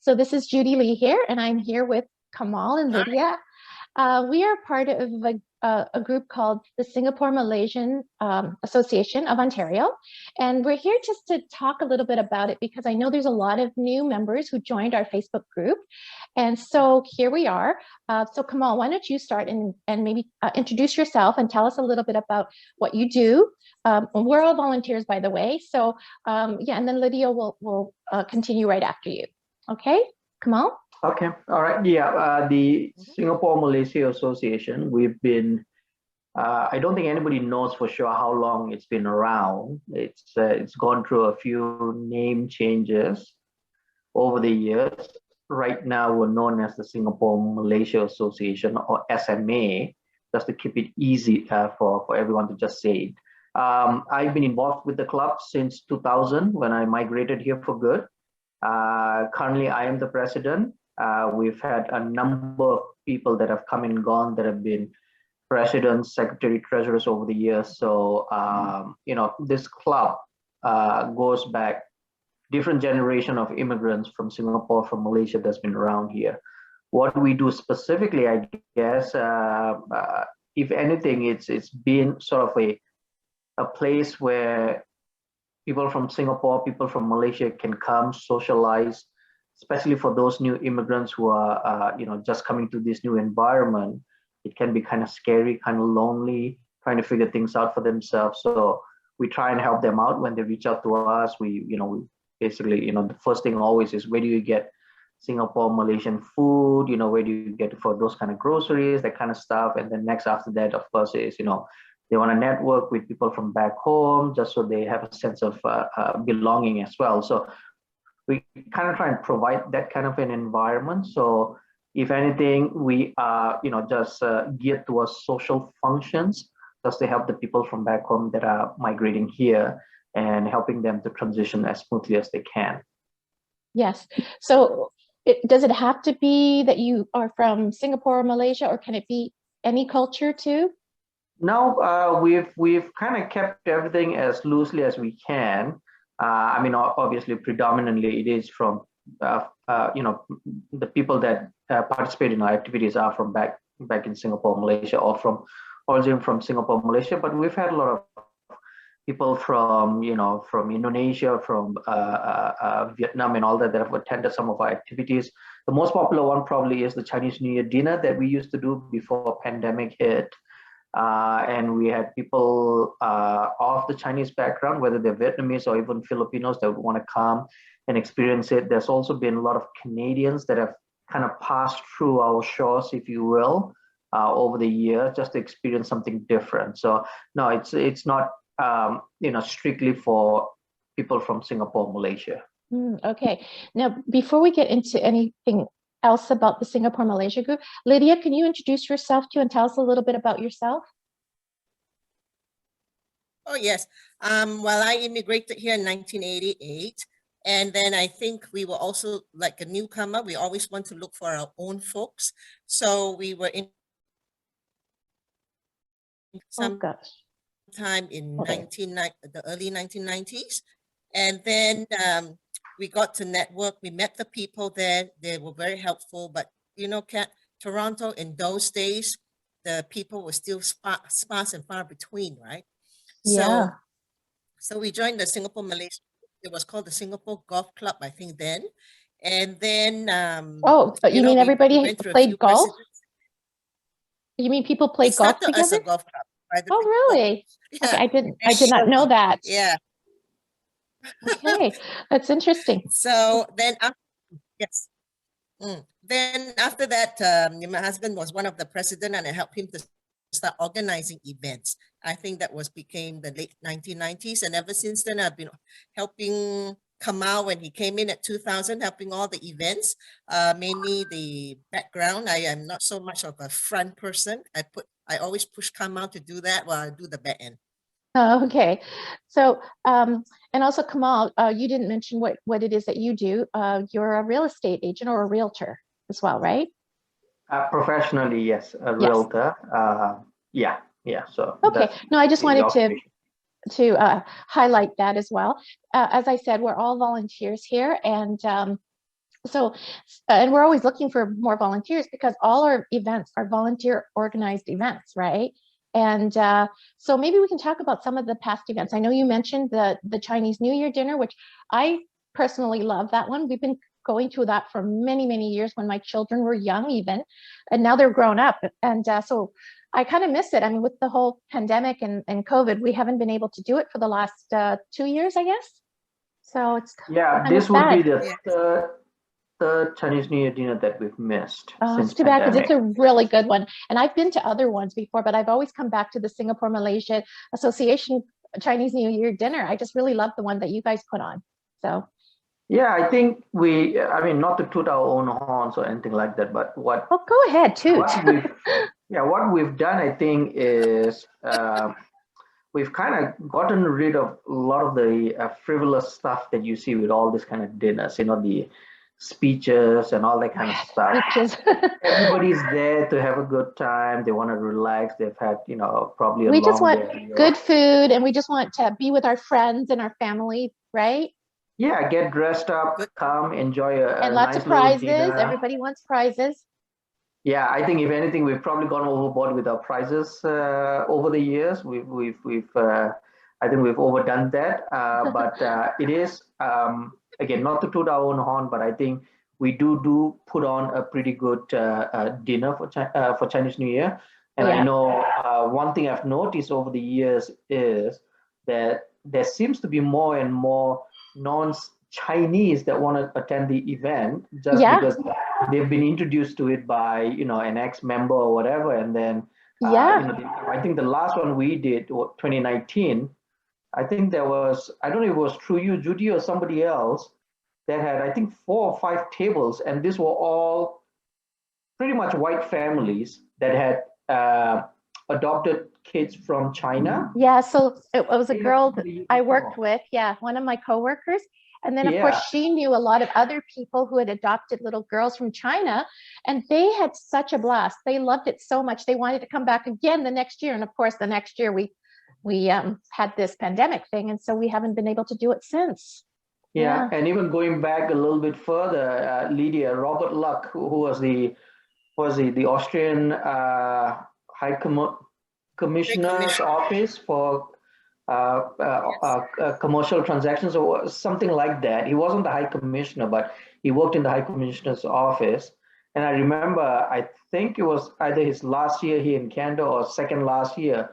So this is Judy Lee here, and I'm here with Kamal and Lydia. We are part of a group called the Singapore Malaysian Association of Ontario. And we're here just to talk a little bit about it because I know there's a lot of new members who joined our Facebook group. And so here we are. So Kamal, why don't you start and maybe introduce yourself and tell us a little bit about what you do. We're all volunteers, by the way. So yeah, and then Lydia will continue right after you. Okay, Kamal? Okay, all right. Yeah, the Singapore Malaysia Association, we've been, I don't think anybody knows for sure how long it's been around. It's gone through a few name changes over the years. Right now, we're known as the Singapore Malaysia Association, or SMA, just to keep it easy for everyone to just say it. I've been involved with the club since 2000 when I migrated here for good. Currently, I am the president. We've had a number of people that have come and gone that have been presidents, secretary, treasurers over the years. So, you know, this club goes back different generation of immigrants from Singapore, from Malaysia that's been around here. What we do specifically, I guess, if anything, it's been sort of a place where people from Singapore, people from Malaysia can come, socialize, especially for those new immigrants who are, you know, just coming to this new environment. It can be kind of scary, kind of lonely, trying to figure things out for themselves. So we try and help them out when they reach out to us. We basically, you know, the first thing always is, where do you get Singapore Malaysian food? You know, where do you get for those kind of groceries, that kind of stuff? And then next after that, of course, is, you know, they want to network with people from back home, just so they have a sense of belonging as well. So we kind of try and provide that kind of an environment. So if anything, we are, you know, just geared towards social functions, just to help the people from back home that are migrating here and helping them to transition as smoothly as they can. Yes. So does it have to be that you are from Singapore or Malaysia, or can it be any culture too? No, we've kind of kept everything as loosely as we can. I mean, obviously, predominantly it is from, you know, the people that participate in our activities are from back in Singapore, Malaysia, or from origin from Singapore, Malaysia. But we've had a lot of people from, you know, from Indonesia, from Vietnam, and all that have attended some of our activities. The most popular one probably is the Chinese New Year dinner that we used to do before pandemic hit. And we had people of the Chinese background, whether they're Vietnamese or even Filipinos, that would want to come and experience it. There's also been a lot of Canadians that have kind of passed through our shores, if you will, over the year, just to experience something different. So no, it's not, you know, strictly for people from Singapore, Malaysia. Okay. Now, before we get into anything else about the Singapore Malaysia group, Lydia, can you introduce yourself too and tell us a little bit about yourself? Oh, yes. Well, I immigrated here in 1988. And then I think we were also like a newcomer. We always want to look for our own folks. So we were in time in the early 1990s. And then we got to network. We met the people there. They were very helpful. But, you know, Toronto in those days, the people were still sparse and far between, right? Yeah. So we joined the Singapore Malaysia. It was called the Singapore Golf Club, I think then. And then you mean everybody played golf? You mean people played golf together? As a golf club. Oh, really? Yeah. Okay, I did not know that. Yeah. Okay, that's interesting. So then, yes. Then after that, my husband was one of the president, and I helped him to start organizing events. I think that became the late 1990s, and ever since then I've been helping Kamal when he came in at 2000, helping all the events, mainly the background. I am not so much of a front person. I always push Kamal to do that while I do the back end. Oh, okay. So, and also Kamal, you didn't mention what it is that you do. You're a real estate agent or a realtor as well, right? Professionally, yes, a realtor. Yes. Yeah. So okay. No, I just wanted to highlight that as well. As I said, we're all volunteers here, and So, and we're always looking for more volunteers because all our events are volunteer organized events, right? And so maybe we can talk about some of the past events. I know you mentioned the Chinese New Year dinner, which I personally love that one. We've been going to that for many, many years when my children were young even, and now they're grown up. And so I kind of miss it. I mean, with the whole pandemic and COVID, we haven't been able to do it for the last 2 years, I guess. So it's Yeah, kind of this would be sad. the Yes. third Chinese New Year dinner that we've missed Oh, since it's too bad because it's pandemic. a really good one. And I've been to other ones before, but I've always come back to the Singapore Malaysia Association Chinese New Year dinner. I just really love the one that you guys put on. So, Yeah, I think I mean, not to toot our own horns or anything like that, but oh, go ahead, toot. what we've done, I think, is we've kind of gotten rid of a lot of the frivolous stuff that you see with all this kind of dinners, the speeches and all that kind of stuff. Speeches. Everybody's there to have a good time. They want to relax. They've had, probably a We just long want day at work. good food and we just want to be with our friends and our family, right? Yeah, get dressed up, Good. come, enjoy And a lots nice of little prizes. dinner. Everybody wants prizes. Yeah, I think if anything, we've probably gone overboard with our prizes over the years. I think we've overdone that. But it is again, not to toot our own horn, but I think we do put on a pretty good dinner for Chinese New Year. And I Yeah. know one thing I've noticed over the years is that there seems to be more and more non-Chinese that want to attend the event just Yeah. because they've been introduced to it by an ex-member or whatever, and then Yeah. I think the last one we did 2019. I think there was, I don't know if it was through you, Judy, or somebody else that had, I think, 4 or 5 tables, and these were all pretty much white families that had adopted kids from China. Yeah. So it was a They had girl that somebody you I could worked call. with. Yeah. One of my coworkers. And then, of course, Yeah, she knew a lot of other people who had adopted little girls from China, and they had such a blast. They loved it so much. They wanted to come back again the next year. And of course, the next year we had this pandemic thing, and so we haven't been able to do it since. yeah, and even going back a little bit further, Lydia, Robert Luck, who was the Austrian High Commissioner's Commission. office for Yes. commercial transactions or something like that. He wasn't the High Commissioner, but he worked in the High Commissioner's office. And I remember, I think it was either his last year here in Canada or second last year.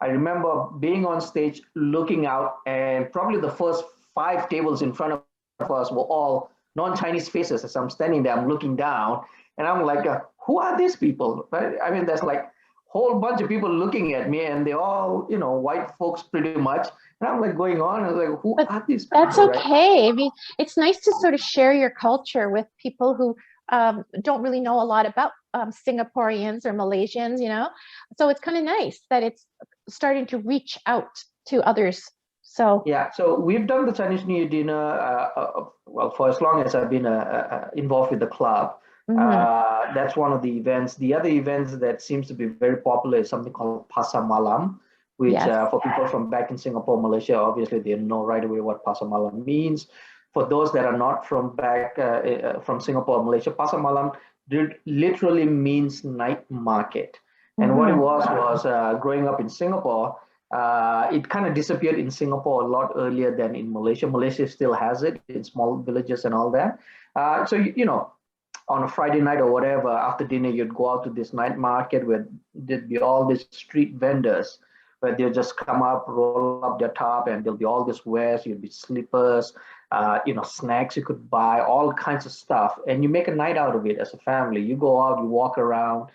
I remember being on stage, looking out, and probably the first 5 tables in front of us were all non-Chinese faces. As I'm standing there, I'm looking down, and I'm like, who are these people? Right? I mean, there's like whole bunch of people looking at me, and they're all, white folks pretty much. And I'm like going on, and like, who But are these that's people, right? okay. I mean, it's nice to sort of share your culture with people who don't really know a lot about Singaporeans or Malaysians, So it's kind of nice that it's starting to reach out to others. So Yeah, so we've done the Chinese New Year dinner, well, for as long as I've been involved with the club. mhm. That's one of the events. The other events that seems to be very popular is something called Pasar Malam, which Yes. for people from back in Singapore, Malaysia, obviously they know right away what Pasar Malam means. For those that are not from back from Singapore, Malaysia, Pasar Malam literally means night market. And what it Mhm. was growing up in Singapore, it kind of disappeared in Singapore a lot earlier than in Malaysia. Malaysia still has it in small villages and all that. So, on a Friday night or whatever, after dinner, you'd go out to this night market where there'd be all these street vendors where they'll just come up, roll up their top, and there'll be all this wares. You'd be slippers, snacks you could buy, all kinds of stuff. And you make a night out of it as a family. You go out, you walk around,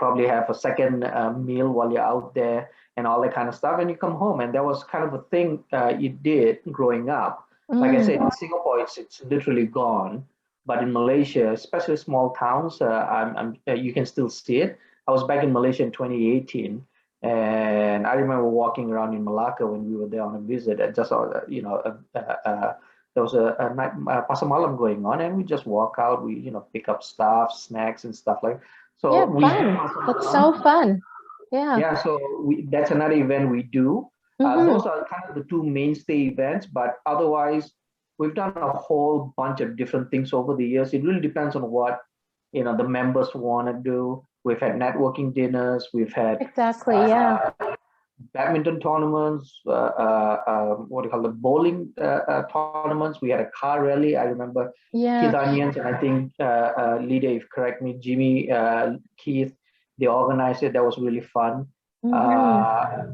probably have a second meal while you're out there and all that kind of stuff. And you come home. And that was kind of a thing you did growing up. Like I said, in Singapore, it's literally gone. But in Malaysia, especially small towns, you can still see it. I was back in Malaysia in 2018, and I remember walking around in Malacca when we were there on a visit. And just there was a night pasar malam going on, and we just walk out. We pick up stuff, snacks, and stuff like. Yeah, So we do fun. pasar That's malam. so fun. Yeah. Yeah, so that's another event we do. Mhm. Those are kind of the two mainstay events, but otherwise we've done a whole bunch of different things over the years. It really depends on what the members want to do. We've had networking dinners. We've had Exactly. Yeah. badminton tournaments. What do you call the bowling tournaments? We had a car rally. I remember Yeah. Keith Onions, and I think Lydia, if you correct me, Jimmy, Keith, they organized it. That was really fun.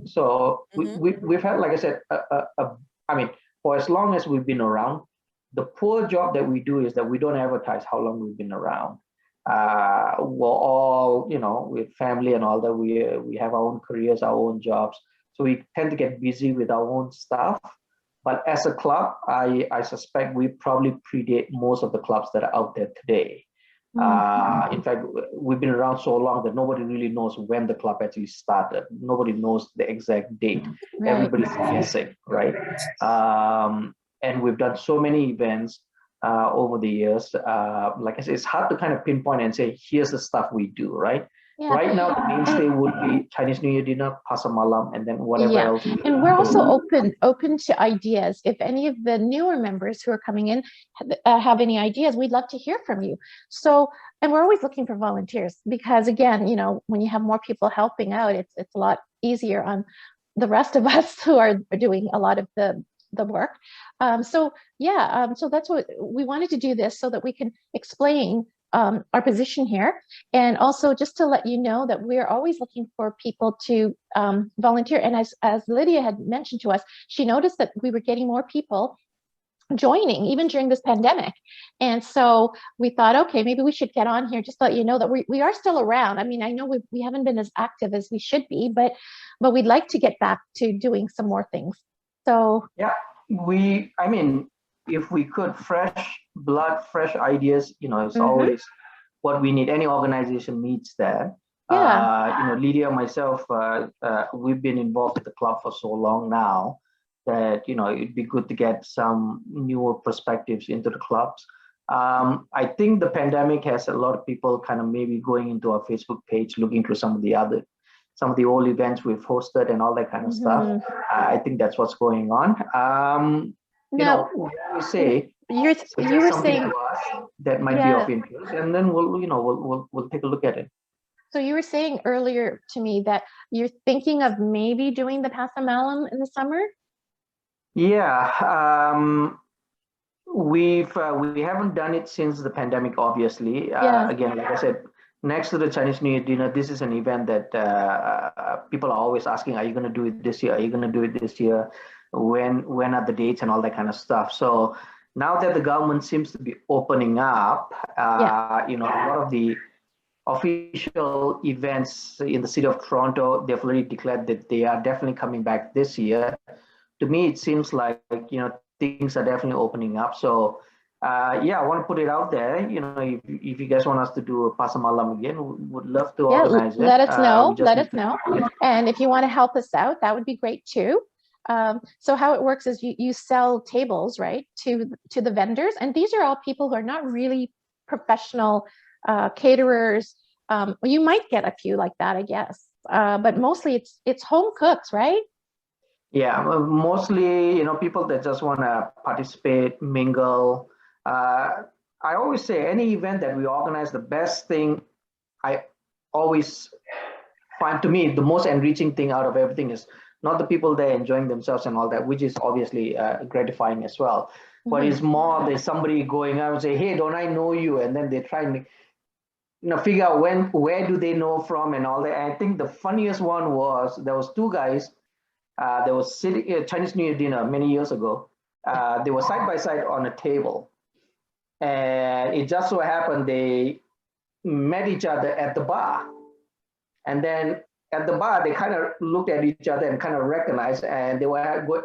So we've had, like I said, I mean, for as long as we've been around, the poor job that we do is that we don't advertise how long we've been around. We're all, with family and all that. We have our own careers, our own jobs, so we tend to get busy with our own stuff. But as a club, I suspect we probably predate most of the clubs that are out there today. In fact, we've been around so long that nobody really knows when the club actually started. Nobody knows the exact date. Right. Everybody's guessing, right? And we've done so many events over the years. Like I said, it's hard to kind of pinpoint and say, here's the stuff we do, right? Yeah. Right now, the mainstay would be Chinese New Year dinner, Pasar Malam, and then whatever Yeah. else. And we're also open to ideas. If any of the newer members who are coming in have any ideas, we'd love to hear from you. So, and we're always looking for volunteers because, again, when you have more people helping out, it's a lot easier on the rest of us who are doing a lot of the work. So that's what we wanted to do, this so that we can explain our position here, and also just to let you know that we're always looking for people to volunteer. And as Lydia had mentioned to us, she noticed that we were getting more people joining even during this pandemic, and so we thought, okay, maybe we should get on here just to let you know that we are still around. I mean, I know we haven't been as active as we should be, but we'd like to get back to doing some more things. So yeah, I mean, if we could, fresh blood, fresh ideas, it's always what we need. Any organization needs that. Yeah. Lydia, myself, we've been involved with the club for so long now that, it'd be good to get some newer perspectives into the clubs. I think the pandemic has a lot of people kind of maybe going into our Facebook page, looking through some of the old events we've hosted and all that kind of stuff. I think that's what's going on. Now, we say you were saying to us that might be of interest, and then we'll take a look at it. So you were saying earlier to me that you're thinking of maybe doing the Pasar Malam in the summer? Yeah, we haven't done it since the pandemic, obviously. Again, like I said, next to the Chinese New Year dinner, this is an event that people are always asking, are you going to do it this year? Are you going to do it this year? When are the dates and all that kind of stuff? So now that the government seems to be opening up, a lot of the official events in the city of Toronto, they've already declared that they are definitely coming back this year. To me, it seems like, things are definitely opening up. So I want to put it out there. If you guys want us to do a Pasar Malam again, we would love to organize it. Let us know. And if you want to help us out, that would be great too. So how it works is you sell tables, right, to the vendors, and these are all people who are not really professional caterers. You might get a few like that, I guess, but mostly it's home cooks, right? Yeah, mostly, people that just want to participate, mingle. I always say any event that we organize, the best thing I always find, to me, the most enriching thing out of everything is not the people there enjoying themselves and all that, which is obviously gratifying as well. But it's more there's somebody going out and say, hey, don't I know you? And then they try and figure out where do they know from and all that. And I think the funniest one was there was two guys. There was sitting Chinese New Year dinner many years ago. They were side by side on a table, and it just so happened they met each other at the bar. And then at the bar, they kind of looked at each other and kind of recognized, and they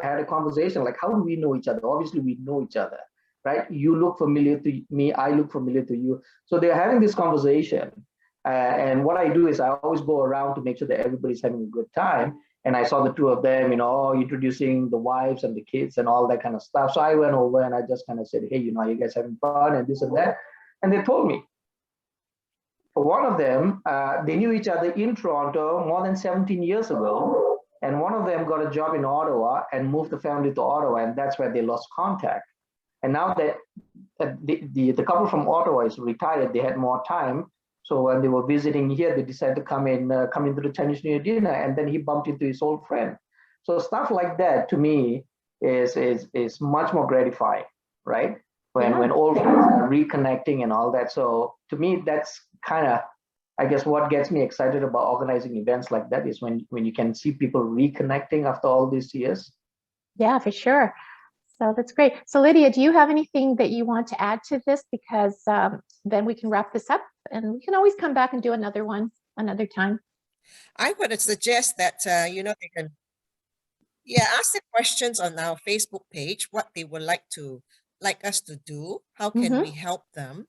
had a conversation like, how do we know each other? Obviously, we know each other, right? You look familiar to me, I look familiar to you. So they're having this conversation. And what I do is I always go around to make sure that everybody's having a good time. And I saw the two of them, introducing the wives and the kids and all that kind of stuff. So I went over and I just kind of said, hey, are you guys having fun and this and that? And they told me. One of them, they knew each other in Toronto more than 17 years ago. And one of them got a job in Ottawa and moved the family to Ottawa. And that's where they lost contact. And now that the couple from Ottawa is retired, they had more time. So when they were visiting here, they decided to come into the Chinese New Year dinner, and then he bumped into his old friend. So stuff like that to me is much more gratifying, right? When old friends are reconnecting and all that. So to me, that's kind of, I guess, what gets me excited about organizing events like that is when you can see people reconnecting after all these years. Yeah, for sure. So that's great. So Lydia, do you have anything that you want to add to this? Because then we can wrap this up, and we can always come back and do another one another time. I would suggest that, they can, ask the questions on our Facebook page, what they would like us to do, how can we help them,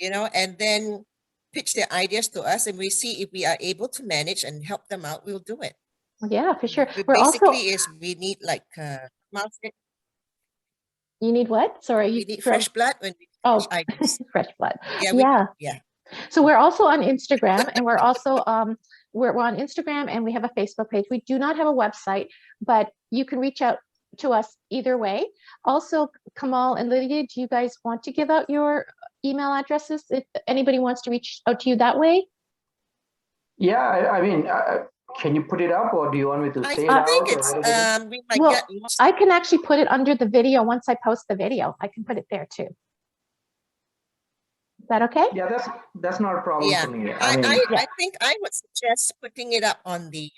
and then pitch their ideas to us, and we see if we are able to manage and help them out, we'll do it. Yeah, for sure. But We're basically also, we need like, you need what? Sorry, we need fresh blood when we Oh, ideas. fresh blood. Yeah. Yeah. So we're also on Instagram, and we're also we're on Instagram, and we have a Facebook page. We do not have a website, but you can reach out to us either way. Also, Kamal and Lydia, do you guys want to give out your email addresses if anybody wants to reach out to you that way? Yeah, I mean, can you put it up, or do you want me to say it I out? think it's we might Well, get lost. I can actually put it under the video once I post the video. I can put it there too. Is that okay? Yeah, that's not a problem Yeah, for me. I think I would suggest putting it up on the,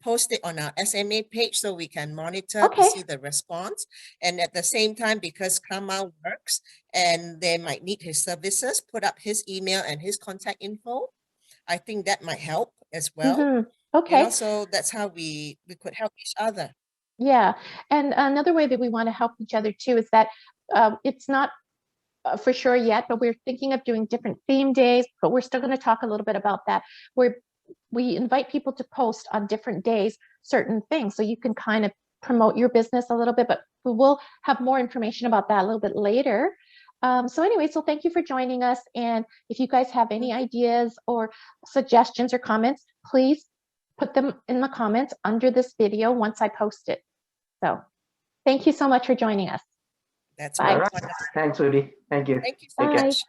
post it on our SMA page so we can monitor to see the response. And at the same time, because Kamal works and they might need his services, put up his email and his contact info. I think that might help as well. Okay. So that's how we could help each other. Yeah. And another way that we want to help each other too is that it's not for sure yet, but we're thinking of doing different theme days, but we're still going to talk a little bit about that, where we invite people to post on different days certain things, so you can kind of promote your business a little bit, but we will have more information about that a little bit later. So anyway, so thank you for joining us, and if you guys have any ideas or suggestions or comments, please put them in the comments under this video once I post it. So thank you so much for joining us. That's Bye. right. Thanks, Udi. Thank you. Thank you so Bye. much.